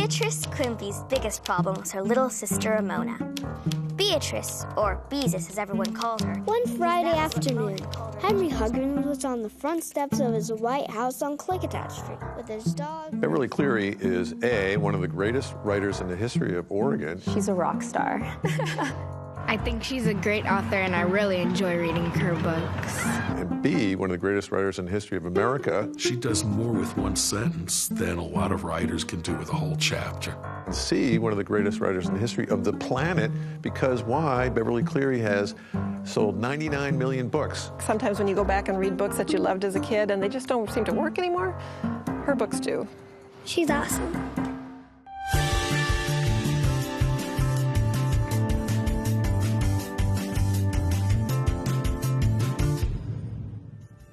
Beatrice Quimby's biggest problem was her little sister Ramona. Beatrice, or Beezus as everyone called her. One Friday afternoon, Henry Huggins was on the front steps of his White House on Klickitat Street with his dog. Beverly Cleary is one of the greatest writers in the history of Oregon. She's a rock star. I think she's a great author, and I really enjoy reading her books. And B, one of the greatest writers in the history of America. She does more with one sentence than a lot of writers can do with a whole chapter. And C, one of the greatest writers in the history of the planet, because why? Beverly Cleary has sold 99 million books. Sometimes when you go back and read books that you loved as a kid and they just don't seem to work anymore, her books do. She's awesome.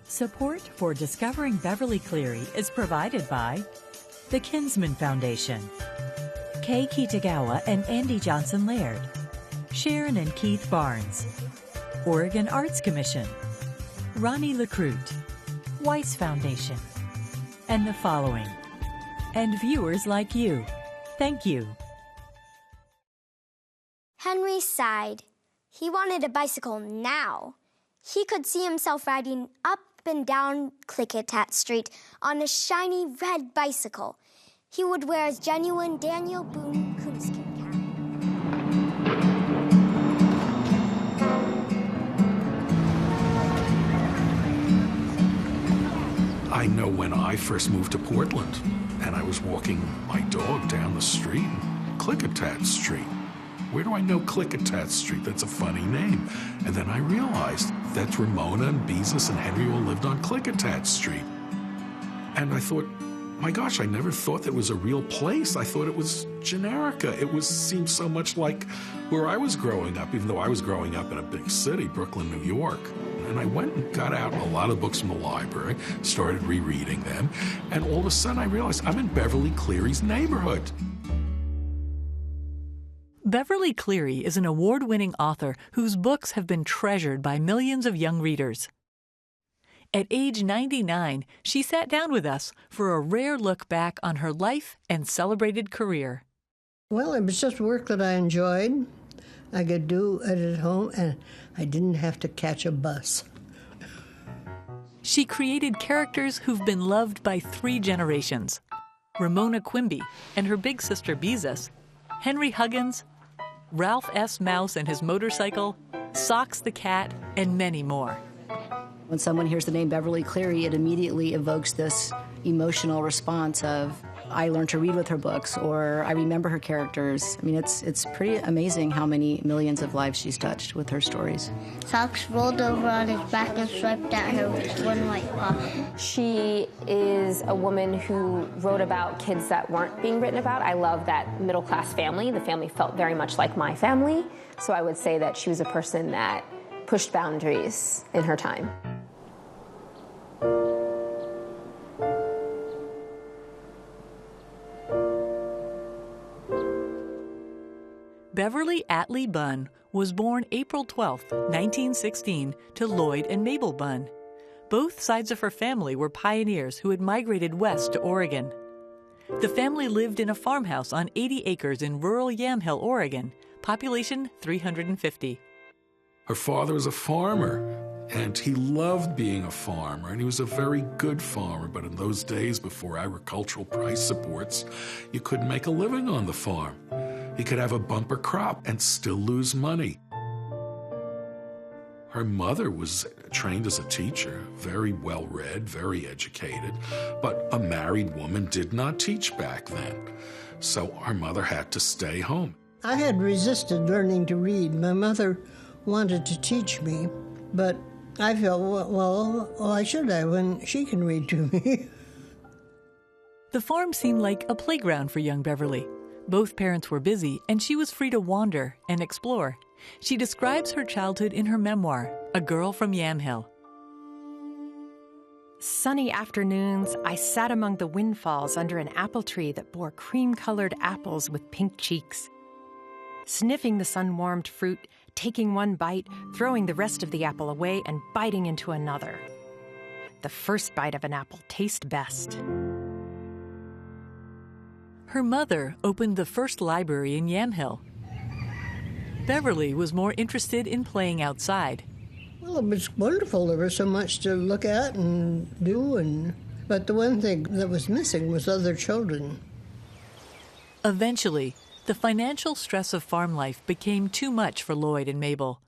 Support for Discovering Beverly Cleary is provided by the Kinsman Foundation, Kay Kitagawa and Andy Johnson Laird, Sharon and Keith Barnes, Oregon Arts Commission, Ronnie Lecroute, Weiss Foundation, and the following, and viewers like you. Thank you. Henry sighed. He wanted a bicycle now. He could see himself riding up and down Klickitat Street on a shiny red bicycle. He would wear his genuine Daniel Boone coonskin cap. I know when I first moved to Portland and I was walking my dog down the street, Klickitat Street. Where do I know Klickitat Street? That's a funny name. And then I realized that Ramona and Beezus and Henry all lived on Klickitat Street. And I thought, my gosh, I never thought that was a real place. I thought it was Generica. It seemed so much like where I was growing up, even though I was growing up in a big city, Brooklyn, New York. And I went and got out a lot of books from the library, started rereading them, and all of a sudden I realized I'm in Beverly Cleary's neighborhood. Beverly Cleary is an award-winning author whose books have been treasured by millions of young readers. At age 99, she sat down with us for a rare look back on her life and celebrated career. Well, it was just work that I enjoyed. I could do it at home, and I didn't have to catch a bus. She created characters who've been loved by 3 generations: Ramona Quimby and her big sister Beezus, Henry Huggins, Ralph S. Mouse and his motorcycle, Socks the cat, and many more. When someone hears the name Beverly Cleary, it immediately evokes this emotional response of, I learned to read with her books, or I remember her characters. I mean, it's pretty amazing how many millions of lives she's touched with her stories. Socks rolled over on his back and swiped at her with one white paw. She is a woman who wrote about kids that weren't being written about. I love that middle-class family. The family felt very much like my family. So I would say that she was a person that pushed boundaries in her time. Beverly Atlee Bunn was born April 12, 1916, to Lloyd and Mabel Bunn. Both sides of her family were pioneers who had migrated west to Oregon. The family lived in a farmhouse on 80 acres in rural Yamhill, Oregon, population 350. Her father was a farmer, and he loved being a farmer, and he was a very good farmer. But in those days, before agricultural price supports, you couldn't make a living on the farm. He could have a bumper crop and still lose money. Her mother was trained as a teacher, very well-read, very educated, but a married woman did not teach back then. So her mother had to stay home. I had resisted learning to read. My mother wanted to teach me, but I felt, well, why should I when she can read to me? The farm seemed like a playground for young Beverly. Both parents were busy, and she was free to wander and explore. She describes her childhood in her memoir, A Girl from Yamhill. Sunny afternoons, I sat among the windfalls under an apple tree that bore cream-colored apples with pink cheeks. Sniffing the sun-warmed fruit, taking one bite, throwing the rest of the apple away, and biting into another. The first bite of an apple tastes best. Her mother opened the first library in Yamhill. Beverly was more interested in playing outside. Well, it was wonderful. There was so much to look at and do, but the one thing that was missing was other children. Eventually, the financial stress of farm life became too much for Lloyd and Mabel.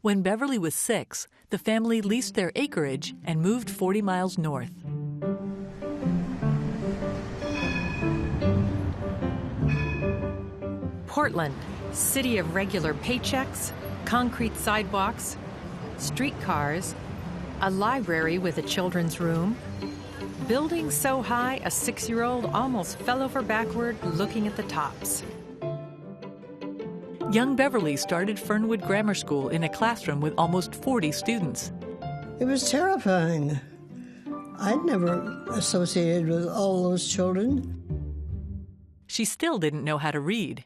When Beverly was 6, the family leased their acreage and moved 40 miles north. Portland, city of regular paychecks, concrete sidewalks, streetcars, a library with a children's room, buildings so high a 6-year-old almost fell over backward looking at the tops. Young Beverly started Fernwood Grammar School in a classroom with almost 40 students. It was terrifying. I'd never associated with all those children. She still didn't know how to read.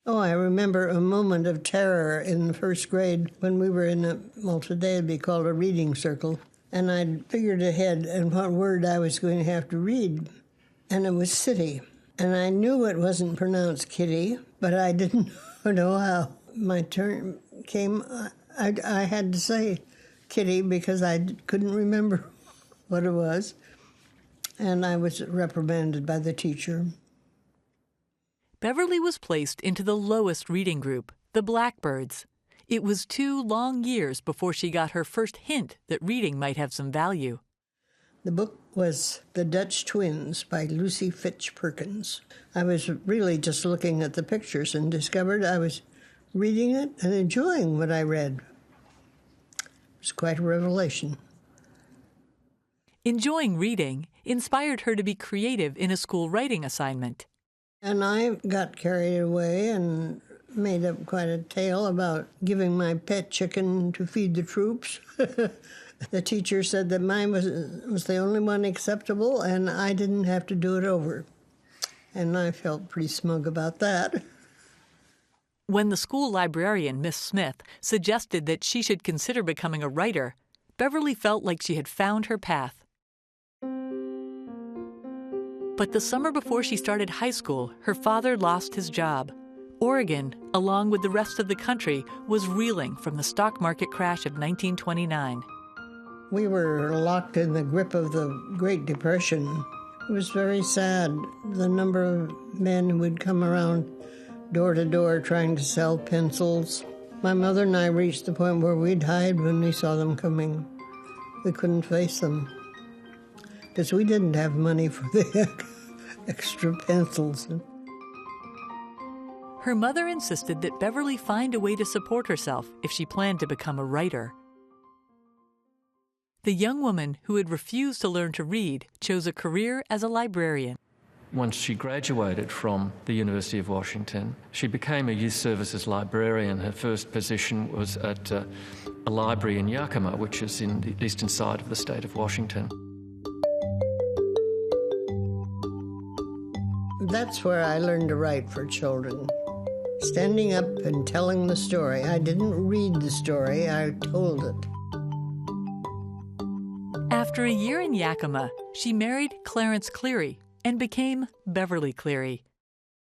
Oh, I remember a moment of terror in the first grade when we were in today it'd be called a reading circle. And I'd figured ahead and what word I was going to have to read. And it was city. And I knew it wasn't pronounced kitty, but I didn't know how. My turn came, I had to say kitty because I couldn't remember what it was. And I was reprimanded by the teacher. Beverly was placed into the lowest reading group, the Blackbirds. It was 2 long years before she got her first hint that reading might have some value. The book was The Dutch Twins by Lucy Fitch Perkins. I was really just looking at the pictures and discovered I was reading it and enjoying what I read. It was quite a revelation. Enjoying reading inspired her to be creative in a school writing assignment. And I got carried away and made up quite a tale about giving my pet chicken to feed the troops. The teacher said that mine was the only one acceptable and I didn't have to do it over. And I felt pretty smug about that. When the school librarian, Miss Smith, suggested that she should consider becoming a writer, Beverly felt like she had found her path. But the summer before she started high school, her father lost his job. Oregon, along with the rest of the country, was reeling from the stock market crash of 1929. We were locked in the grip of the Great Depression. It was very sad, the number of men who would come around door to door trying to sell pencils. My mother and I reached the point where we'd hide when we saw them coming. We couldn't face them because we didn't have money for the extra pencils. Her mother insisted that Beverly find a way to support herself if she planned to become a writer. The young woman who had refused to learn to read chose a career as a librarian. Once she graduated from the University of Washington, she became a youth services librarian. Her first position was at a library in Yakima, which is in the eastern side of the state of Washington. That's where I learned to write for children. Standing up and telling the story. I didn't read the story, I told it. After a year in Yakima, she married Clarence Cleary and became Beverly Cleary.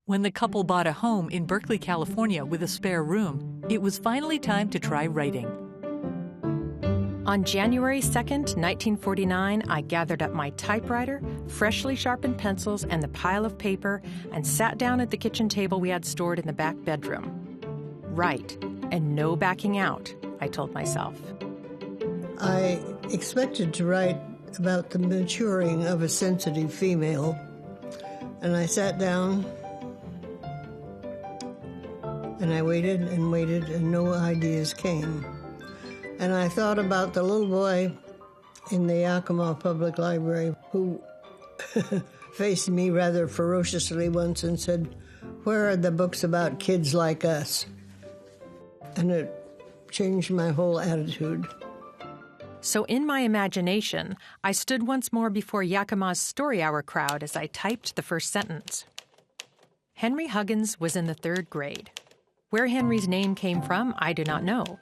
When the couple bought a home in Berkeley, California with a spare room, it was finally time to try writing. On January 2nd, 1949, I gathered up my typewriter, freshly sharpened pencils, and the pile of paper, and sat down at the kitchen table we had stored in the back bedroom. Write, and no backing out, I told myself. I expected to write about the maturing of a sensitive female, and I sat down, and I waited, and no ideas came. And I thought about the little boy in the Yakima Public Library who faced me rather ferociously once and said, "Where are the books about kids like us?" And it changed my whole attitude. So in my imagination, I stood once more before Yakima's story hour crowd as I typed the first sentence. Henry Huggins was in the 3rd grade. Where Henry's name came from, I do not know.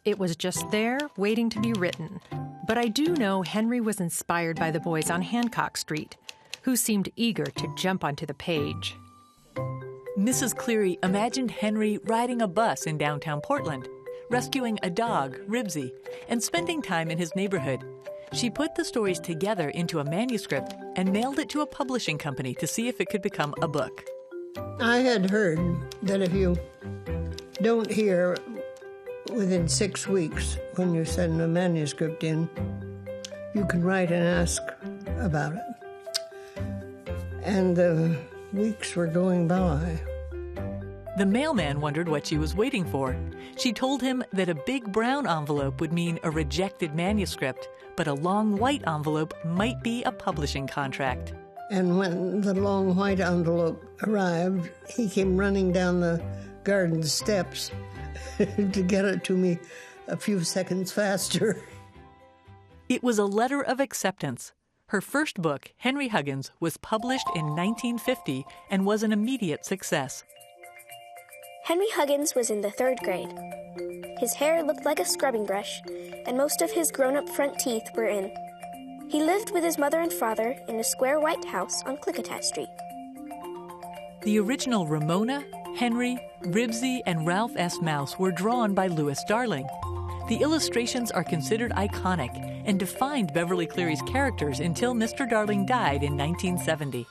It was just there, waiting to be written. But I do know Henry was inspired by the boys on Hancock Street, who seemed eager to jump onto the page. Mrs. Cleary imagined Henry riding a bus in downtown Portland, rescuing a dog, Ribsy, and spending time in his neighborhood. She put the stories together into a manuscript and mailed it to a publishing company to see if it could become a book. I had heard that if you don't hear within 6 weeks when you send a manuscript in, you can write and ask about it. And the weeks were going by. The mailman wondered what she was waiting for. She told him that a big brown envelope would mean a rejected manuscript, but a long white envelope might be a publishing contract. And when the long white envelope arrived, he came running down the garden steps to get it to me a few seconds faster. It was a letter of acceptance. Her first book, Henry Huggins, was published in 1950 and was an immediate success. Henry Huggins was in the 3rd grade. His hair looked like a scrubbing brush, and most of his grown-up front teeth were in. He lived with his mother and father in a square white house on Klickitat Street. The original Ramona, Henry, Ribsy, and Ralph S. Mouse were drawn by Louis Darling. The illustrations are considered iconic and defined Beverly Cleary's characters until Mr. Darling died in 1970.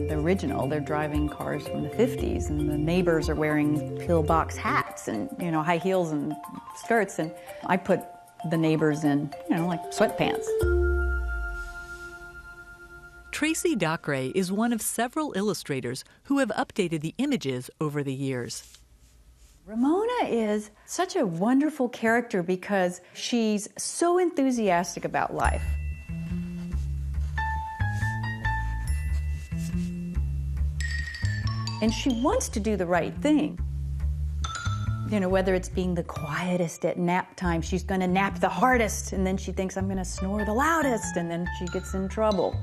The original, they're driving cars from the 50s, and the neighbors are wearing pillbox hats and, high heels and skirts, and I put the neighbors in, like sweatpants. Tracy Dockeray is one of several illustrators who have updated the images over the years. Ramona is such a wonderful character because she's so enthusiastic about life. And she wants to do the right thing. Whether it's being the quietest at nap time, she's going to nap the hardest, and then she thinks, I'm going to snore the loudest, and then she gets in trouble.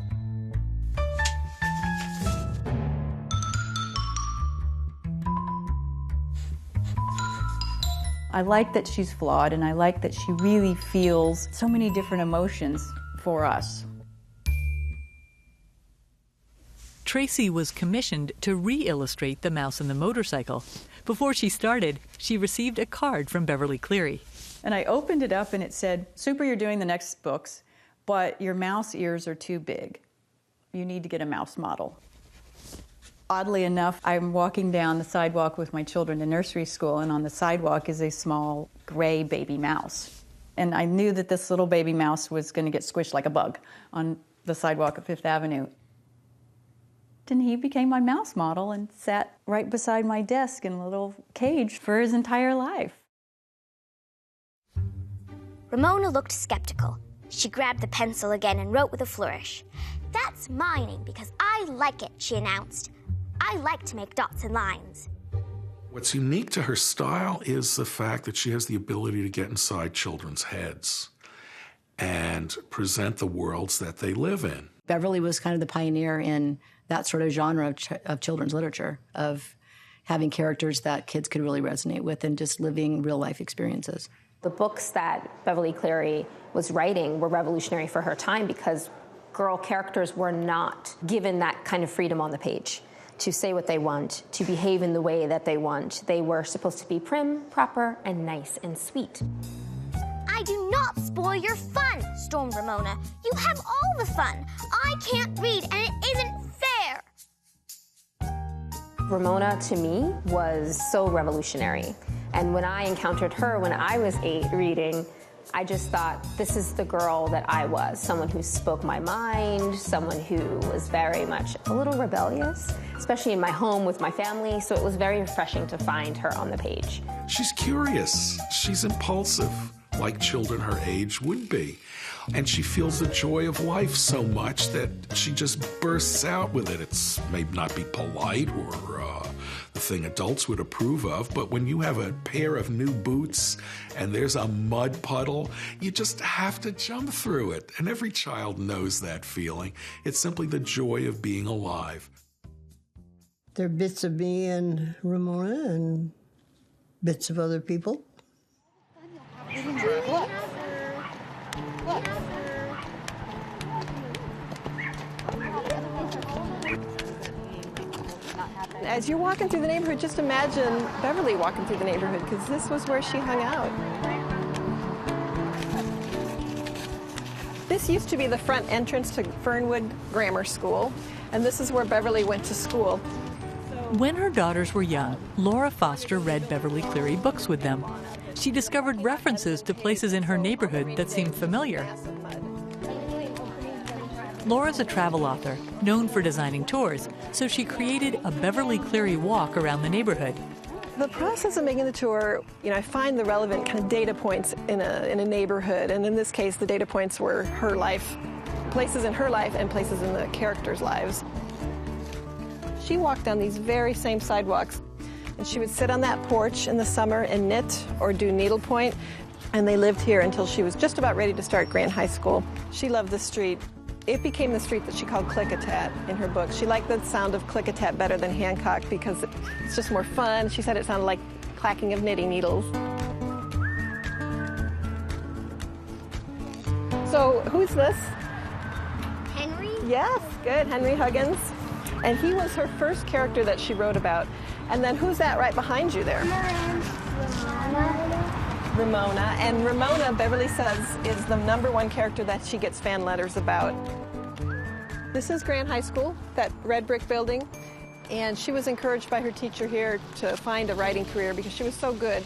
I like that she's flawed, and I like that she really feels so many different emotions for us. Tracy was commissioned to re-illustrate The Mouse and the Motorcycle. Before she started, she received a card from Beverly Cleary. And I opened it up and it said, Super, you're doing the next books, but your mouse ears are too big. You need to get a mouse model. Oddly enough, I'm walking down the sidewalk with my children to nursery school, and on the sidewalk is a small gray baby mouse. And I knew that this little baby mouse was going to get squished like a bug on the sidewalk at 5th Avenue. And he became my mouse model and sat right beside my desk in a little cage for his entire life. Ramona looked skeptical. She grabbed the pencil again and wrote with a flourish. That's my name because I like it, she announced. I like to make dots and lines. What's unique to her style is the fact that she has the ability to get inside children's heads and present the worlds that they live in. Beverly was kind of the pioneer in that sort of genre of children's literature, of having characters that kids could really resonate with and just living real-life experiences. The books that Beverly Cleary was writing were revolutionary for her time because girl characters were not given that kind of freedom on the page to say what they want, to behave in the way that they want. They were supposed to be prim, proper, and nice and sweet. I do not spoil your fun, stormed Ramona. You have all the fun. I can't read, and it isn't fair. Ramona, to me, was so revolutionary. And when I encountered her when I was 8 reading, I just thought, this is the girl that I was. Someone who spoke my mind, someone who was very much a little rebellious, especially in my home with my family. So it was very refreshing to find her on the page. She's curious. She's impulsive, like children her age would be. And she feels the joy of life so much that she just bursts out with it. It's may not be polite or the thing adults would approve of, but when you have a pair of new boots and there's a mud puddle, you just have to jump through it. And every child knows that feeling. It's simply the joy of being alive. There are bits of me and Ramona and bits of other people. Look. Look. As you're walking through the neighborhood, just imagine Beverly walking through the neighborhood, because this was where she hung out. This used to be the front entrance to Fernwood Grammar School, and this is where Beverly went to school. When her daughters were young, Laura Foster read Beverly Cleary books with them. She discovered references to places in her neighborhood that seemed familiar. Laura's a travel author, known for designing tours, so she created a Beverly Cleary walk around the neighborhood. The process of making the tour, I find the relevant kind of data points in a neighborhood, and in this case, the data points were her life, places in her life and places in the characters' lives. She walked down these very same sidewalks, and she would sit on that porch in the summer and knit or do needlepoint, and they lived here until she was just about ready to start Grant High School. She loved the street. It became the street that she called Click-a-Tat in her book. She liked the sound of Click-a-Tat better than Hancock because it's just more fun. She said it sounded like clacking of knitting needles. So who's this? Henry? Yes, good, Henry Huggins. And he was her first character that she wrote about. And then who's that right behind you there? Ramona. And Ramona, Beverly says, is the #1 character that she gets fan letters about. This is Grant High School, that red brick building. And she was encouraged by her teacher here to find a writing career because she was so good.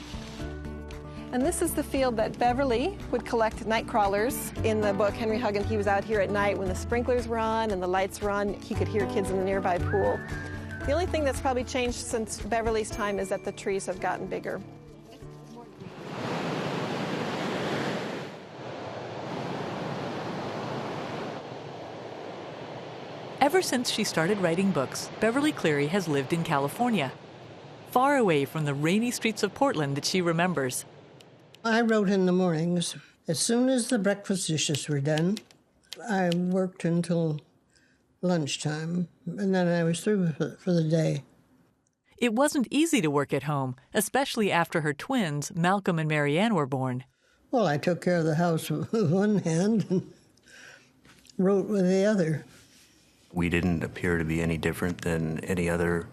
And this is the field that Beverly would collect night crawlers. In the book, Henry Huggins, he was out here at night when the sprinklers were on and the lights were on. He could hear kids in the nearby pool. The only thing that's probably changed since Beverly's time is that the trees have gotten bigger. Ever since she started writing books, Beverly Cleary has lived in California, far away from the rainy streets of Portland that she remembers. I wrote in the mornings. As soon as the breakfast dishes were done, I worked until lunchtime, and then I was through for the day. It wasn't easy to work at home, especially after her twins, Malcolm and Marianne, were born. Well, I took care of the house with one hand and wrote with the other. We didn't appear to be any different than any other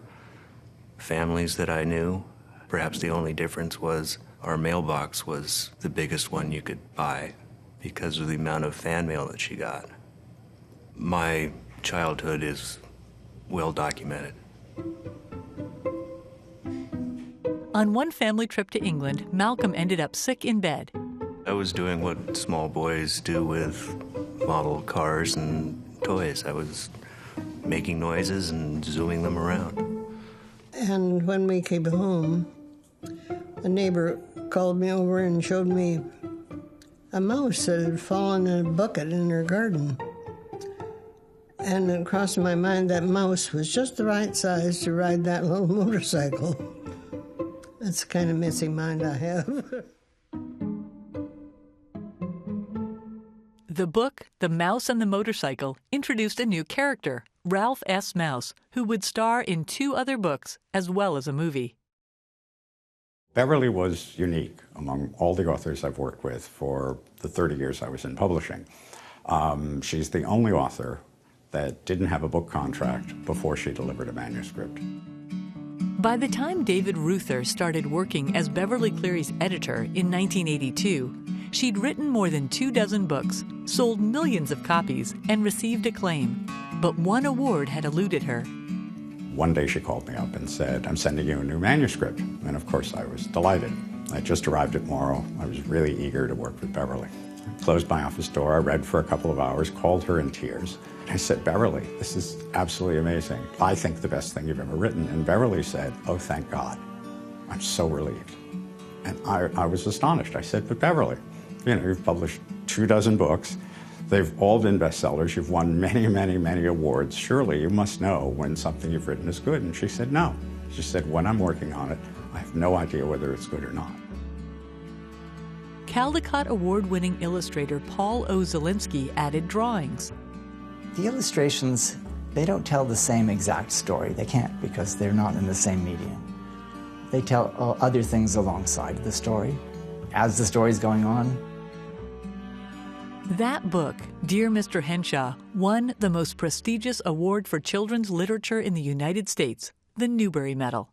families that I knew. Perhaps the only difference was our mailbox was the biggest one you could buy because of the amount of fan mail that she got. My childhood is well documented. On one family trip to England, Malcolm ended up sick in bed. I was doing what small boys do with model cars and toys. I was making noises and zooming them around. And when we came home, a neighbor called me over and showed me a mouse that had fallen in a bucket in her garden. And it crossed my mind that mouse was just the right size to ride that little motorcycle. That's the kind of missing mind I have. The book, The Mouse and the Motorcycle, introduced a new character, Ralph S. Mouse, who would star in 2 other books as well as a movie. Beverly was unique among all the authors I've worked with for the 30 years I was in publishing. She's the only author that didn't have a book contract before she delivered a manuscript. By the time David Ruther started working as Beverly Cleary's editor in 1982, she'd written more than 24 books, sold millions of copies, and received acclaim. But one award had eluded her. One day she called me up and said, "I'm sending you a new manuscript." And of course I was delighted. I just arrived at Morrow. I was really eager to work with Beverly. I closed my office door, I read for a couple of hours, called her in tears. I said, "Beverly, this is absolutely amazing. I think the best thing you've ever written." And Beverly said, "Oh, thank God. I'm so relieved." And I was astonished. I said, "But Beverly, you've published 24 books. They've all been bestsellers. You've won many, many, many awards. Surely you must know when something you've written is good." And she said, "No." She said, "When I'm working on it, I have no idea whether it's good or not." Caldecott Award-winning illustrator Paul O. Zielinski added drawings. The illustrations, they don't tell the same exact story. They can't because they're not in the same medium. They tell other things alongside the story as the story's going on. That book, Dear Mr. Henshaw, won the most prestigious award for children's literature in the United States, the Newbery Medal.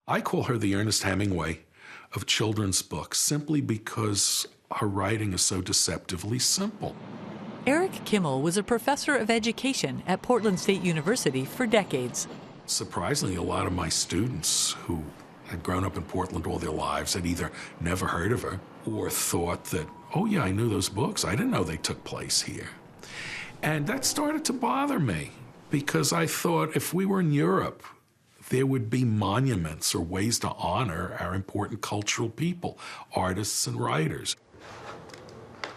I call her the Ernest Hemingway of children's books simply because her writing is so deceptively simple. Eric Kimmel was a professor of education at Portland State University for decades. Surprisingly, a lot of my students who had grown up in Portland all their lives had either never heard of her or thought that, oh yeah, I knew those books. I didn't know they took place here. And that started to bother me because I thought if we were in Europe, there would be monuments or ways to honor our important cultural people, artists and writers.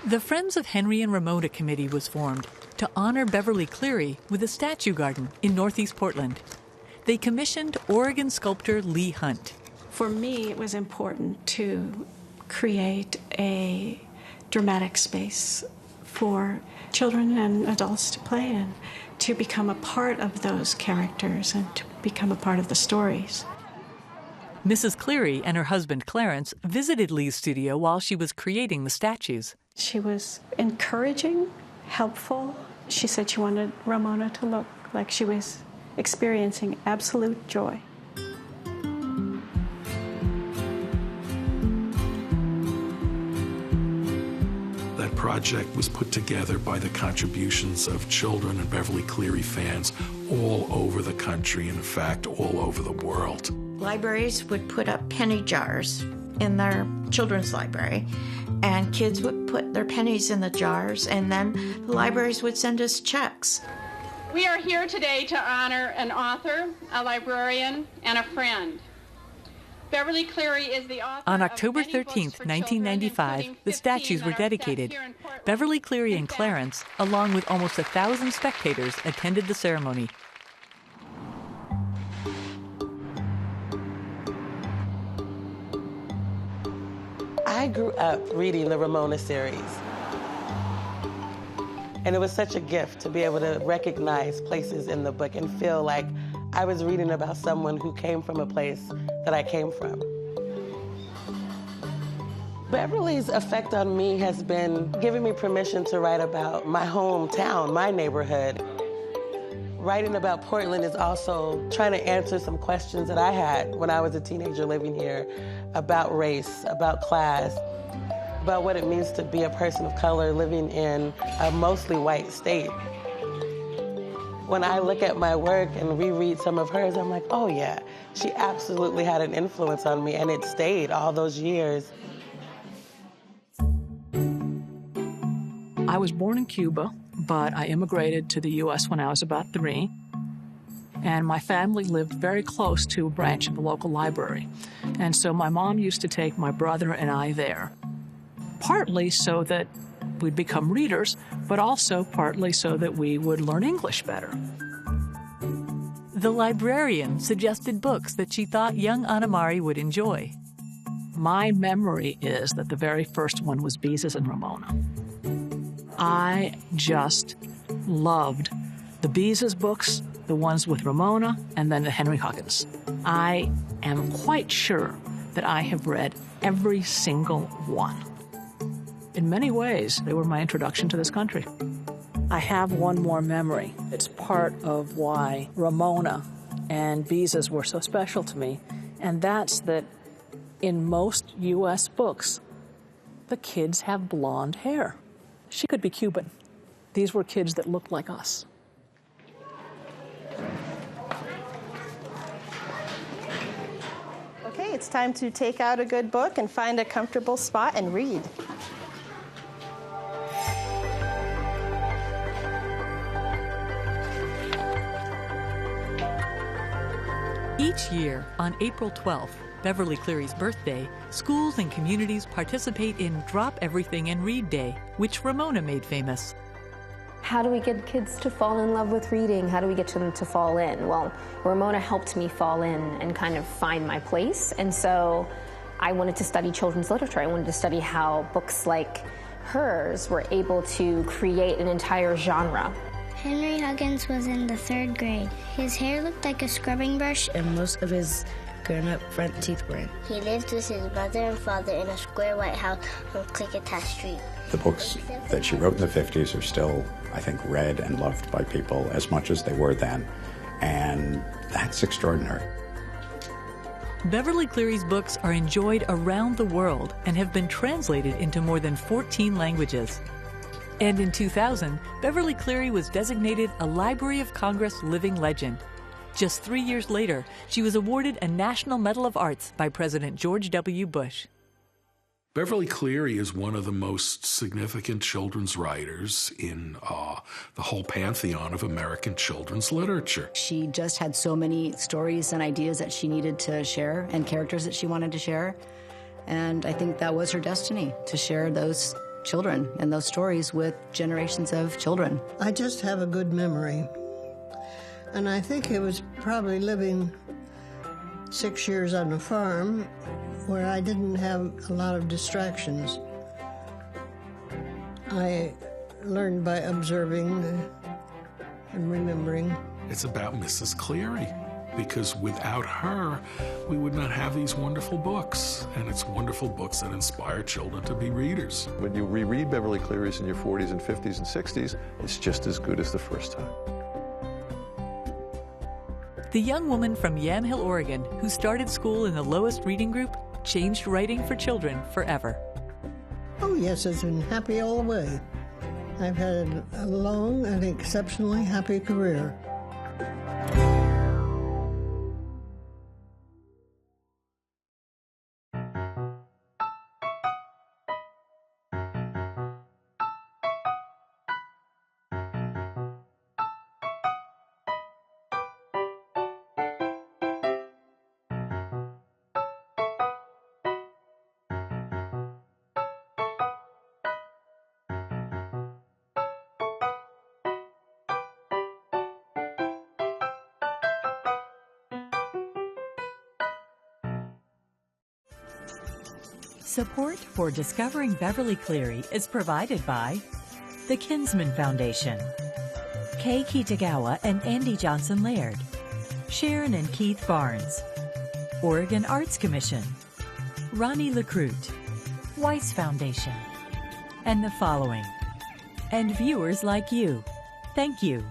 The Friends of Henry and Ramona Committee was formed to honor Beverly Cleary with a statue garden in Northeast Portland. They commissioned Oregon sculptor Lee Hunt. For me, it was important to create a dramatic space for children and adults to play in, to become a part of those characters and to become a part of the stories. Mrs. Cleary and her husband Clarence visited Lee's studio while she was creating the statues. She was encouraging, helpful. She said she wanted Ramona to look like she was experiencing absolute joy. That project was put together by the contributions of children and Beverly Cleary fans all over the country, in fact, all over the world. Libraries would put up penny jars in their children's library, and kids would put their pennies in the jars, and then the libraries would send us checks. We are here today to honor an author, a librarian, and a friend. Beverly Cleary is the author. On October 13th, 1995, the statues were dedicated. Beverly Cleary and Clarence, along with almost 1,000 spectators, attended the ceremony. I grew up reading the Ramona series. And it was such a gift to be able to recognize places in the book and feel like I was reading about someone who came from a place that I came from. Beverly's effect on me has been giving me permission to write about my hometown, my neighborhood. Writing about Portland is also trying to answer some questions that I had when I was a teenager living here about race, about class, about what it means to be a person of color living in a mostly white state. When I look at my work and reread some of hers, I'm like, oh yeah, she absolutely had an influence on me, and it stayed all those years. I was born in Cuba, but I immigrated to the U.S. when I was about 3. And my family lived very close to a branch of the local library. And so my mom used to take my brother and I there, partly so that we'd become readers, but also partly so that we would learn English better. The librarian suggested books that she thought young Anamari would enjoy. My memory is that the very first one was Beezus and Ramona. I just loved the Beezus books, the ones with Ramona, and then the Henry Huggins. I am quite sure that I have read every single one. In many ways, they were my introduction to this country. I have one more memory. It's part of why Ramona and Beezus were so special to me, and that's that in most U.S. books, the kids have blonde hair. She could be Cuban. These were kids that looked like us. Okay, it's time to take out a good book and find a comfortable spot and read. Each year, on April 12th, Beverly Cleary's birthday, schools and communities participate in Drop Everything and Read Day, which Ramona made famous. How do we get kids to fall in love with reading? How do we get them to fall in? Well, Ramona helped me fall in and kind of find my place. And so I wanted to study children's literature. I wanted to study how books like hers were able to create an entire genre. Henry Huggins was in the 3rd grade. His hair looked like a scrubbing brush, and most of his grown-up front teeth were in. He lived with his mother and father in a square white house on Klickitat Street. The books that she wrote in the 50s are still, I think, read and loved by people as much as they were then. And that's extraordinary. Beverly Cleary's books are enjoyed around the world and have been translated into more than 14 languages. And in 2000, Beverly Cleary was designated a Library of Congress Living Legend. Just 3 years later, she was awarded a National Medal of Arts by President George W. Bush. Beverly Cleary is one of the most significant children's writers in the whole pantheon of American children's literature. She just had so many stories and ideas that she needed to share and characters that she wanted to share. And I think that was her destiny, to share those children and those stories with generations of children. I just have a good memory. And I think it was probably living 6 years on a farm where I didn't have a lot of distractions. I learned by observing and remembering. It's about Mrs. Cleary, because without her, we would not have these wonderful books. And it's wonderful books that inspire children to be readers. When you reread Beverly Cleary's in your 40s and 50s and 60s, it's just as good as the first time. The young woman from Yamhill, Oregon, who started school in the lowest reading group, changed writing for children forever. Oh yes, it's been happy all the way. I've had a long and exceptionally happy career. Support for Discovering Beverly Cleary is provided by the Kinsman Foundation, Kay Kitagawa and Andy Johnson Laird, Sharon and Keith Barnes, Oregon Arts Commission, Ronnie LeCrute, Weiss Foundation, and the following. And viewers like you. Thank you.